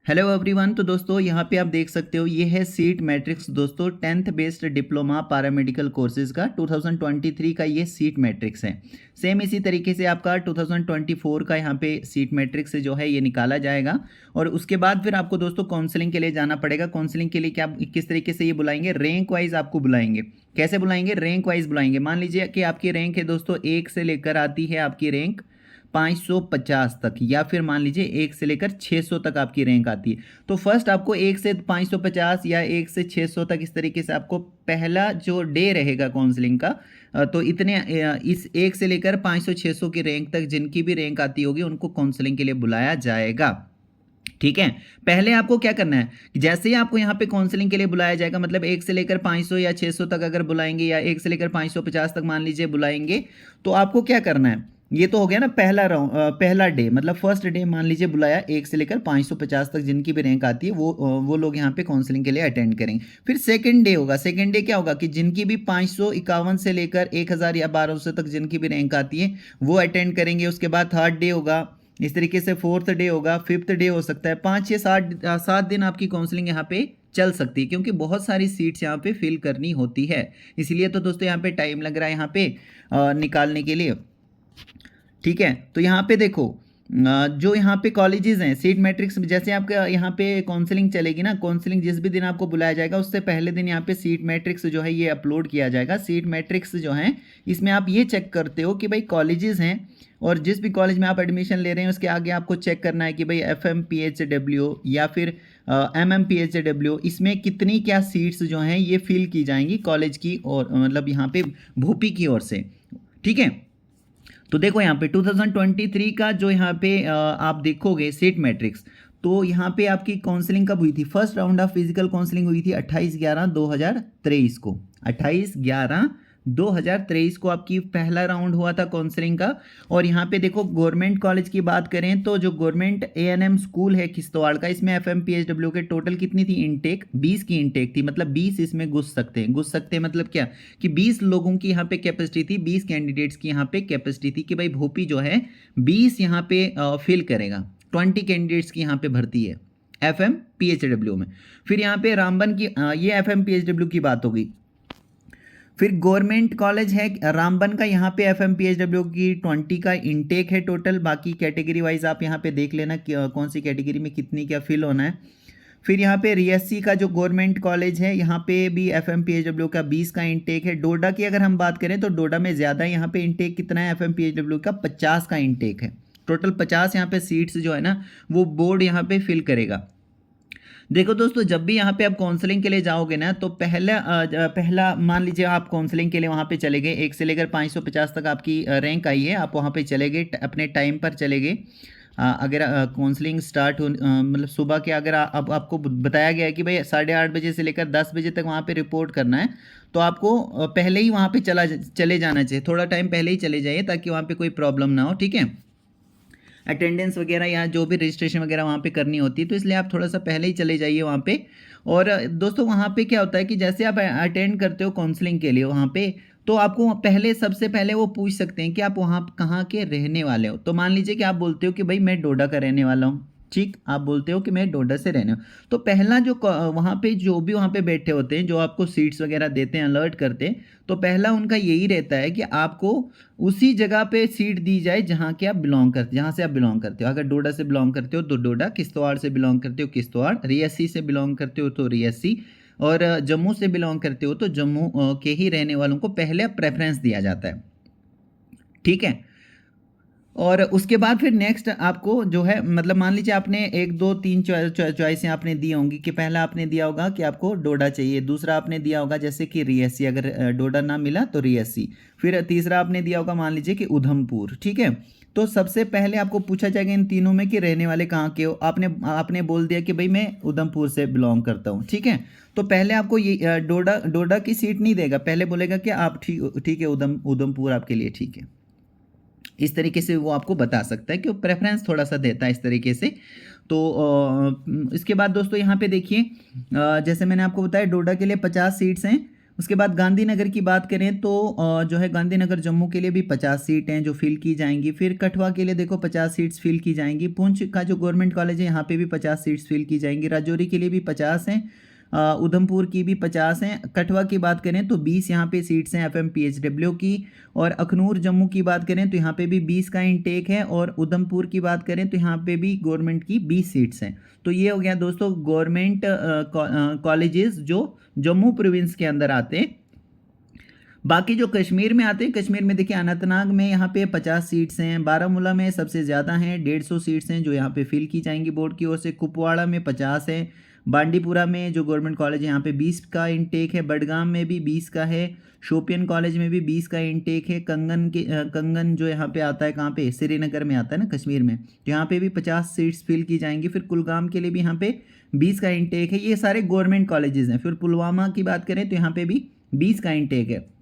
Hello everyone. तो दोस्तों यहाँ पे आप देख सकते हो, ये है सीट मैट्रिक्स दोस्तों 10th based diploma paramedical courses का 2023 का ये सीट मैट्रिक्स है। सेम इसी तरीके से आपका 2024 का यहाँ पे सीट मैट्रिक्स जो है ये निकाला जाएगा और उसके बाद फिर आपको दोस्तों काउंसलिंग के लिए जाना पड़ेगा। काउंसलिंग के लिए क्या किस तरीके से ये बुलाएंगे, रैंक वाइज आपको बुलाएंगे। कैसे बुलाएंगे? रैंक वाइज बुलाएंगे। मान लीजिए कि आपकी रैंक है दोस्तों 1 से लेकर आती है आपकी रैंक 550 तक, या फिर मान लीजिए 1 से लेकर 600 तक आपकी रैंक आती है। तो फर्स्ट आपको 1 से 550 या 1 से 600 तक इस तरीके से आपको पहला जो डे रहेगा काउंसलिंग का, तो इतने इस 1 से लेकर 500-600 की रैंक तक जिनकी भी रैंक आती होगी उनको काउंसलिंग के लिए बुलाया जाएगा। ठीक है। पहले आपको क्या करना है, जैसे ही आपको यहाँ पे काउंसलिंग के लिए बुलाया जाएगा, मतलब 1 से लेकर 500 या 600 तक अगर बुलाएंगे या 1 से लेकर 550 तक मान लीजिए बुलाएंगे, तो आपको क्या करना है, ये तो हो गया ना पहला राउंड, पहला डे, मतलब फर्स्ट डे मान लीजिए बुलाया 1 से लेकर 550 तक जिनकी भी रैंक आती है वो लोग यहाँ पे काउंसलिंग के लिए अटेंड करेंगे। फिर सेकंड डे होगा। सेकंड डे क्या होगा कि जिनकी भी 551 से लेकर 1000 या 1200 तक जिनकी भी रैंक आती है वो अटेंड करेंगे। उसके बाद थर्ड डे होगा, इस तरीके से फोर्थ डे होगा, फिफ्थ डे हो सकता है। 5 6 7 दिन आपकी काउंसलिंग यहाँ पे चल सकती है, क्योंकि बहुत सारी सीट्स यहाँ पे फिल करनी होती है, इसलिए तो दोस्तों यहाँ पे टाइम लग रहा है यहाँ पे निकालने के लिए। ठीक है। तो यहाँ पे देखो, जो यहाँ पे कॉलेजेस हैं सीट मैट्रिक्स, जैसे आपका यहाँ पे काउंसलिंग चलेगी ना, काउंसलिंग जिस भी दिन आपको बुलाया जाएगा उससे पहले दिन यहाँ पे सीट मैट्रिक्स जो है ये अपलोड किया जाएगा। सीट मैट्रिक्स जो है इसमें आप ये चेक करते हो कि भाई कॉलेजेस हैं और जिस भी कॉलेज में आप एडमिशन ले रहे हैं उसके आगे आपको चेक करना है कि भाई FMPHW या फिर MMPHW इसमें कितनी क्या सीट्स जो हैं ये फिल की जाएंगी कॉलेज की, और मतलब यहाँ पे भोपी की ओर से। ठीक है। तो देखो यहाँ पे 2023 का जो यहाँ पे आप देखोगे सीट मैट्रिक्स, तो यहाँ पे आपकी काउंसलिंग कब हुई थी? First round of physical counselling हुई थी 28/11/2023 को। 28/11/2023 को आपकी पहला राउंड हुआ था काउंसलिंग का। और यहाँ पे देखो गवर्नमेंट कॉलेज की बात करें तो जो गवर्नमेंट ANM स्कूल है किश्तवाड़ का, इसमें FMPHW के टोटल कितनी थी इनटेक? 20 की इनटेक थी, मतलब 20 इसमें घुस सकते हैं। घुस सकते हैं मतलब क्या कि 20 लोगों की यहाँ पे कैपेसिटी थी, 20 कैंडिडेट्स की यहाँ पे कैपेसिटी थी कि भाई भोपी जो है 20 यहाँ पे फिल करेगा। 20 कैंडिडेट्स की यहाँ पे भर्ती है FMPHW में। फिर यहाँ पे रामबन की ये FMPHW की बात होगी। फिर गवर्नमेंट कॉलेज है रामबन का, यहाँ पे FMPHW की 20 का इनटेक है टोटल। बाकी कैटेगरी वाइज आप यहाँ पे देख लेना कि कौन सी कैटेगरी में कितनी क्या फिल होना है। फिर यहाँ पे रियासी का जो गवर्नमेंट कॉलेज है यहाँ पे भी FMPHW का 20 का इनटेक है। डोडा की अगर हम बात करें तो डोडा में ज़्यादा है, यहाँ पे इनटेक कितना है FMPHW का 50 का इनटेक है। टोटल 50 यहाँ पे सीट्स जो है ना वो बोर्ड यहाँ पे फिल करेगा। देखो दोस्तों, जब भी यहाँ पे आप काउंसलिंग के लिए जाओगे ना तो पहला मान लीजिए आप काउंसलिंग के लिए वहाँ पे चले गए, 1 से लेकर 550 तक आपकी रैंक आई है, आप वहाँ पे चले गए, अपने टाइम पर चले गए। अगर काउंसलिंग स्टार्ट हो मतलब सुबह के, अगर अब आपको बताया गया है कि भाई 8:30 बजे से लेकर 10 बजे तक वहाँ पे रिपोर्ट करना है, तो आपको पहले ही वहाँ पे चले जाना चाहिए। थोड़ा टाइम पहले ही चले जाइए ताकि वहाँ पे कोई प्रॉब्लम ना हो। ठीक है। अटेंडेंस वगैरह या जो भी रजिस्ट्रेशन वगैरह वहाँ पे करनी होती है, तो इसलिए आप थोड़ा सा पहले ही चले जाइए वहाँ पे। और दोस्तों वहाँ पे क्या होता है कि जैसे आप अटेंड करते हो काउंसलिंग के लिए वहाँ पे, तो आपको पहले सबसे पहले वो पूछ सकते हैं कि आप वहाँ कहाँ के रहने वाले हो। तो मान लीजिए कि आप बोलते हो कि भाई मैं डोडा का रहने वाला हूँ, ठीक, आप बोलते हो कि मैं डोडा से रहने हूँ, तो पहला जो वहाँ पे जो भी वहाँ पे बैठे होते हैं, जो आपको सीट्स वगैरह देते हैं, अलर्ट करते हैं, तो पहला उनका यही रहता है कि आपको उसी जगह पे सीट दी जाए जहाँ के आप बिलोंग करते, जहाँ से आप बिलोंग करते हो। अगर डोडा से बिलोंग करते हो तो डोडा, किश्तवाड़ से बिलोंग करते हो किश्तवाड़, रियासी से बिलोंग करते हो तो रियासी, और जम्मू से बिलोंग करते हो तो जम्मू के ही रहने वालों को पहले प्रेफरेंस दिया जाता है। ठीक है। और उसके बाद फिर नेक्स्ट आपको जो है, मतलब मान लीजिए आपने 1 2 3 चॉइसें आपने दी होंगी कि पहला आपने दिया होगा कि आपको डोडा चाहिए, दूसरा आपने दिया होगा जैसे कि रियासी, अगर डोडा ना मिला तो रियासी, फिर तीसरा आपने दिया होगा मान लीजिए कि उधमपुर। ठीक है। तो सबसे पहले आपको पूछा जाएगा इन तीनों में कि रहने वाले कहाँ के हो। आपने बोल दिया कि भाई मैं उधमपुर से बिलोंग करता हूँ। ठीक है। तो पहले आपको ये डोडा की सीट नहीं देगा, पहले बोलेगा कि आप ठीक है, उधमपुर आपके लिए ठीक है। इस तरीके से वो आपको बता सकता है कि वो प्रेफरेंस थोड़ा सा देता है इस तरीके से। तो इसके बाद दोस्तों यहाँ पे देखिए, जैसे मैंने आपको बताया डोडा के लिए 50 सीट्स हैं, उसके बाद गांधीनगर की बात करें तो जो है गांधीनगर जम्मू के लिए भी 50 सीट हैं जो फिल की जाएंगी। फिर कठुआ के लिए देखो 50 सीट्स फिल की जाएंगी। पुंछ का जो गवर्नमेंट कॉलेज है यहाँ पे भी 50 सीट्स फिल की जाएंगी। राजौरी के लिए भी 50 हैं। उधमपुर की भी 50 हैं। कठुआ की बात करें तो 20 यहाँ पे सीट्स हैं FMPHW की। और अखनूर जम्मू की बात करें तो यहाँ पे भी 20 का इंटेक है। और उधमपुर की बात करें तो यहाँ पे भी गवर्नमेंट की 20 सीट्स हैं। तो ये हो गया दोस्तों गवर्नमेंट कॉलेजेस जो जम्मू प्रोविंस के अंदर आते हैं। बाकी जो कश्मीर में आते हैं, कश्मीर में देखिए अनंतनाग में यहाँ पे 50 सीट्स हैं। बारामूला में सबसे ज़्यादा हैं, 150 सीट्स हैं जो यहाँ पे फिल की जाएंगी बोर्ड की ओर से। कुपवाड़ा में 50 है। बांडीपुरा में जो गवर्नमेंट कॉलेज है यहाँ पे 20 का इंटेक है। बडगाम में भी 20 का है। शोपियन कॉलेज में भी 20 का इंटेक है। कंगन जो यहाँ पे आता है, कहाँ पे, श्रीनगर में आता है ना, कश्मीर में, तो यहाँ पे भी 50 सीट्स फिल की जाएंगी। फिर कुलगाम के लिए भी यहाँ पे 20 का इंटेक है। ये सारे गवर्नमेंट कॉलेजेस हैं। फिर पुलवामा की बात करें तो यहाँ पे भी 20 का इंटेक है।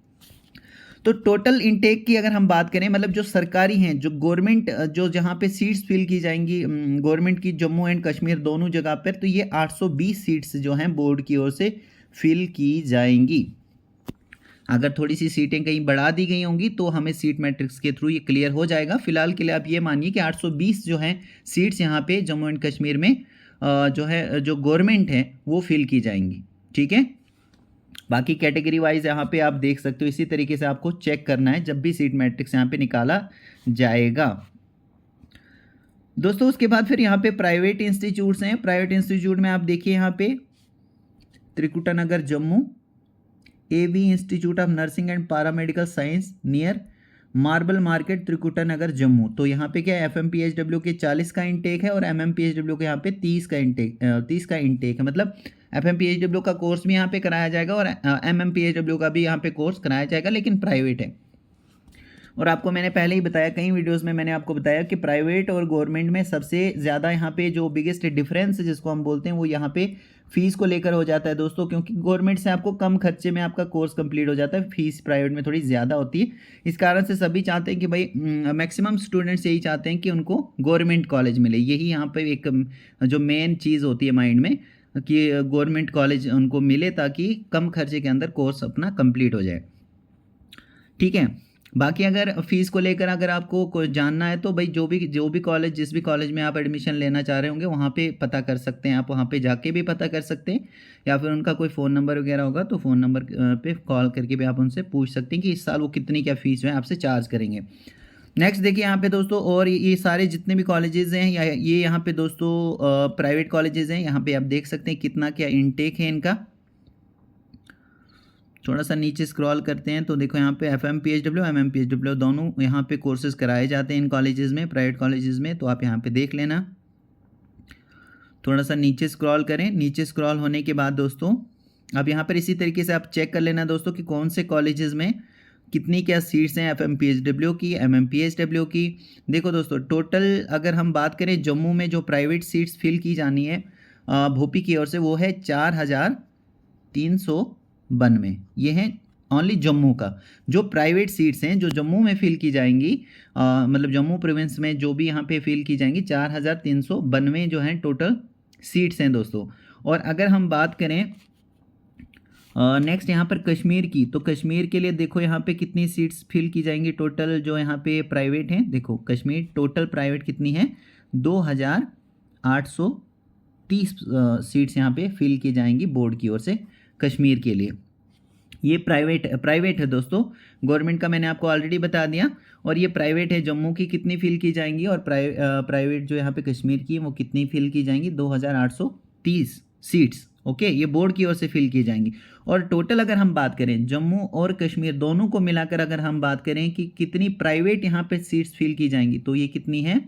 तो टोटल इनटेक की अगर हम बात करें, मतलब जो सरकारी हैं, जो गवर्नमेंट, जो जहाँ पे सीट्स फिल की जाएंगी गवर्नमेंट की जम्मू एंड कश्मीर दोनों जगह पर, तो ये 820 सीट्स जो हैं बोर्ड की ओर से फिल की जाएंगी। अगर थोड़ी सी सीटें कहीं बढ़ा दी गई होंगी तो हमें सीट मैट्रिक्स के थ्रू ये क्लियर हो जाएगा। फिलहाल के लिए आप ये मानिए कि 820 जो हैं सीट्स यहाँ पे जम्मू एंड कश्मीर में जो है जो गवर्नमेंट है वो फिल की जाएंगी। ठीक है, बाकी कैटेगरी वाइज यहाँ पे आप देख सकते हो। इसी तरीके से आपको चेक करना है जब भी सीट मैट्रिक्स यहाँ पे निकाला जाएगा दोस्तों। उसके बाद फिर यहाँ पे प्राइवेट इंस्टीट्यूट्स हैं। प्राइवेट इंस्टीट्यूट में आप देखिए यहाँ पे Trikutanagar Jammu, AV institute of nursing and paramedical science near marble market Trikutanagar Jammu. तो यहाँ पे क्या है, FMPHW के 40 का इंटेक है और MMPHW के यहाँ पे 30 का इंटेक है। मतलब FMPHW का कोर्स भी यहाँ पे कराया जाएगा और MMPHW का भी यहाँ पे कोर्स कराया जाएगा, लेकिन प्राइवेट है। और आपको मैंने पहले ही बताया, कई वीडियोस में मैंने आपको बताया कि प्राइवेट और गवर्नमेंट में सबसे ज़्यादा यहाँ पे जो बिगेस्ट डिफरेंस जिसको हम बोलते हैं वो यहाँ पे फीस को लेकर हो जाता है दोस्तों। क्योंकि गवर्नमेंट से आपको कम खर्चे में आपका कोर्स कंप्लीट हो जाता है, फीस प्राइवेट में थोड़ी ज़्यादा होती है। इस कारण से सभी चाहते हैं कि भाई मैक्सिमम स्टूडेंट्स यही चाहते हैं कि उनको गवर्नमेंट कॉलेज मिले। यही यहाँ पर एक जो मेन चीज़ होती है माइंड में कि गवर्नमेंट कॉलेज उनको मिले ताकि कम खर्चे के अंदर कोर्स अपना कंप्लीट हो जाए। ठीक है, बाकी अगर फ़ीस को लेकर अगर आपको कोई जानना है तो भाई जो भी कॉलेज, जिस भी कॉलेज में आप एडमिशन लेना चाह रहे होंगे वहाँ पे पता कर सकते हैं। आप वहाँ पे जाके भी पता कर सकते हैं, या फिर उनका कोई फ़ोन नंबर वगैरह होगा तो फ़ोन नंबर पे कॉल करके भी आप उनसे पूछ सकते हैं कि इस साल वो कितनी क्या फ़ीस जो है आपसे चार्ज करेंगे। नेक्स्ट देखिए यहाँ पे दोस्तों, और ये सारे जितने भी कॉलेजेज़ हैं, या ये यहाँ पे दोस्तों प्राइवेट कॉलेजेज़ हैं, यहाँ पे आप देख सकते हैं कितना क्या इनटेक है इनका। थोड़ा सा नीचे स्क्रॉल करते हैं तो देखो यहाँ पे FMPHW MMPHW दोनों यहाँ पे कोर्सेज़ कराए जाते हैं इन कॉलेजेस में, प्राइवेट कॉलेजेस में। तो आप यहाँ पे देख लेना। थोड़ा सा नीचे स्क्रॉल करें। नीचे स्क्रॉल होने के बाद दोस्तों अब यहाँ पर इसी तरीके से आप चेक कर लेना दोस्तों कि कौन से कॉलेजेस में कितनी क्या सीट्स हैं FMPHW की, MMPHW की। देखो दोस्तों, टोटल अगर हम बात करें जम्मू में जो प्राइवेट सीट्स फिल की जानी है भोपी की ओर से, वो है 4392। ये हैं ओनली जम्मू का जो प्राइवेट सीट्स हैं जो जम्मू में फिल की जाएंगी, मतलब जम्मू प्रोविंस में जो भी यहाँ पे फिल की जाएंगी 4392 जो हैं टोटल सीट्स हैं दोस्तों। और अगर हम बात करें नेक्स्ट यहाँ पर कश्मीर की, तो कश्मीर के लिए देखो यहाँ पे कितनी सीट्स फिल की जाएंगी टोटल जो यहाँ पे प्राइवेट हैं। देखो कश्मीर टोटल प्राइवेट कितनी है, 2830 सीट्स यहाँ पे फिल की जाएंगी बोर्ड की ओर से कश्मीर के लिए। ये प्राइवेट है दोस्तों, गवर्नमेंट का मैंने आपको ऑलरेडी बता दिया। और ये प्राइवेट है, जम्मू की कितनी फिल की जाएंगी और प्राइवेट जो यहाँ पे कश्मीर की वो कितनी फिल की जाएंगी, 2830 सीट्स। ओके, ये बोर्ड की ओर से फिल की जाएंगी। और टोटल अगर हम बात करें जम्मू और कश्मीर दोनों को मिलाकर अगर हम बात करें कि कितनी प्राइवेट यहाँ पे सीट्स फिल की जाएंगी, तो ये कितनी है,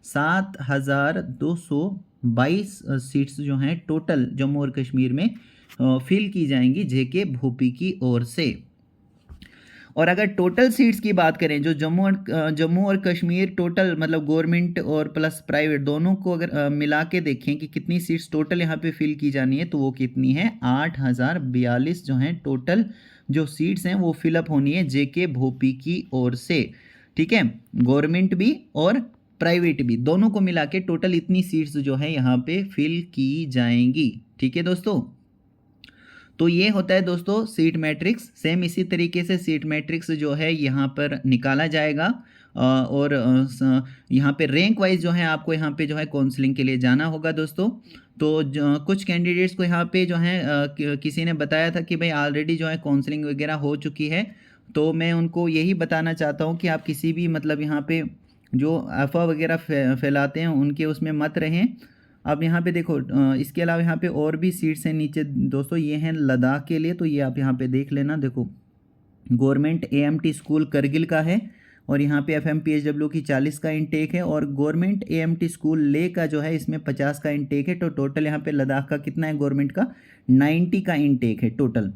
7222 सीट्स जो हैं टोटल जम्मू और कश्मीर में फिल की जाएंगी JK भोपी की ओर से। और अगर टोटल सीट्स की बात करें जो जम्मू और कश्मीर टोटल, मतलब गवर्नमेंट और प्लस प्राइवेट दोनों को अगर मिला के देखें कि कितनी सीट्स टोटल यहाँ पे फिल की जानी है, तो वो कितनी है, 8042 जो हैं टोटल जो सीट्स हैं वो फिलअप होनी है JK भोपी की ओर से। ठीक है, गवर्नमेंट भी और प्राइवेट भी दोनों को मिला के टोटल इतनी सीट्स जो है यहाँ पे फिल की जाएंगी। ठीक है दोस्तों, तो ये होता है दोस्तों सीट मैट्रिक्स। सेम इसी तरीके से सीट मैट्रिक्स जो है यहाँ पर निकाला जाएगा और यहाँ पे रैंक वाइज जो है आपको यहाँ पे जो है काउंसलिंग के लिए जाना होगा दोस्तों। तो कुछ कैंडिडेट्स को यहाँ पे जो है किसी ने बताया था कि भाई ऑलरेडी जो है काउंसलिंग वगैरह हो चुकी है, तो मैं उनको यही बताना चाहता हूँ कि आप किसी भी मतलब यहाँ पे जो अफवाह वगैरह फैलाते हैं उनके उसमें मत रहें। अब यहाँ पे देखो इसके अलावा यहाँ पे और भी सीट्स हैं नीचे दोस्तों, ये हैं लद्दाख के लिए, तो ये आप यहाँ पे देख लेना। देखो गवर्नमेंट एएमटी स्कूल करगिल का है और यहाँ पे एफएमपीएचडब्ल्यू की 40 का इंटेक है और गवर्नमेंट एएमटी स्कूल ले का जो है इसमें 50 का इंटेक है। तो टोटल यहाँ पे लद्दाख का कितना है गवर्नमेंट का 90 का इंटेक है टोटल,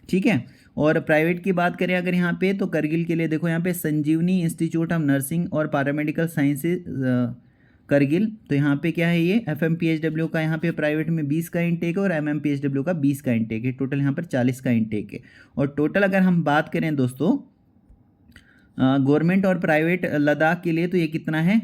ठीक है। और प्राइवेट की बात करें अगर यहाँ पे तो करगिल के लिए देखो यहाँ पे संजीवनी इंस्टीट्यूट ऑफ नर्सिंग और पैरामेडिकल साइंसेज करगिल, तो यहाँ पे क्या है ये एफएमपीएचडब्ल्यू का यहाँ पे प्राइवेट में 20 का इंटेक है और एमएमपीएचडब्ल्यू का 20 का इंटेक है। टोटल यहाँ पर 40 का इंटेक है। और टोटल अगर हम बात करें दोस्तों गवर्नमेंट और प्राइवेट लद्दाख के लिए, तो ये कितना है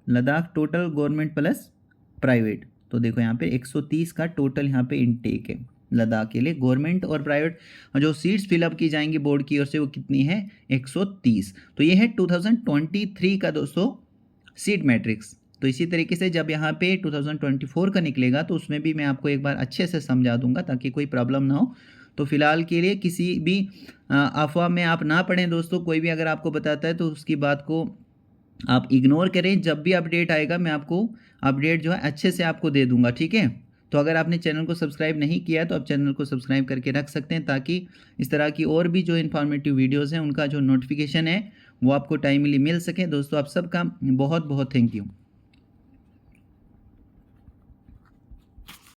Ladakh total government plus private, तो देखो यहाँ पे 130 का टोटल यहाँ पे इंटेक है लद्दाख के लिए। गवर्नमेंट और प्राइवेट जो सीट्स फिलअप की जाएंगी बोर्ड की ओर से वो कितनी है 130। तो ये है 2023 का दोस्तों सीट मैट्रिक्स। तो इसी तरीके से जब यहाँ पे 2024 का निकलेगा तो उसमें भी मैं आपको एक बार अच्छे से समझा दूंगा ताकि कोई प्रॉब्लम ना हो। तो फिलहाल के लिए किसी भी अफवाह में आप ना पढ़ें दोस्तों। कोई भी अगर आपको बताता है तो उसकी बात को आप इग्नोर करें। जब भी अपडेट आएगा मैं आपको अपडेट जो है अच्छे से आपको दे दूंगा, ठीक है। तो अगर आपने चैनल को सब्सक्राइब नहीं किया तो आप चैनल को सब्सक्राइब करके रख सकते हैं ताकि इस तरह की और भी जो इन्फॉर्मेटिव वीडियोज़ हैं उनका जो नोटिफिकेशन है वो आपको टाइमली मिल सके। दोस्तों आप सबका बहुत बहुत थैंक यू।